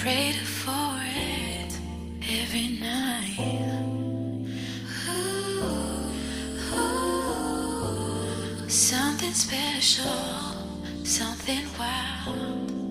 prayed for it every night. Ooh, ooh, something special, something wild.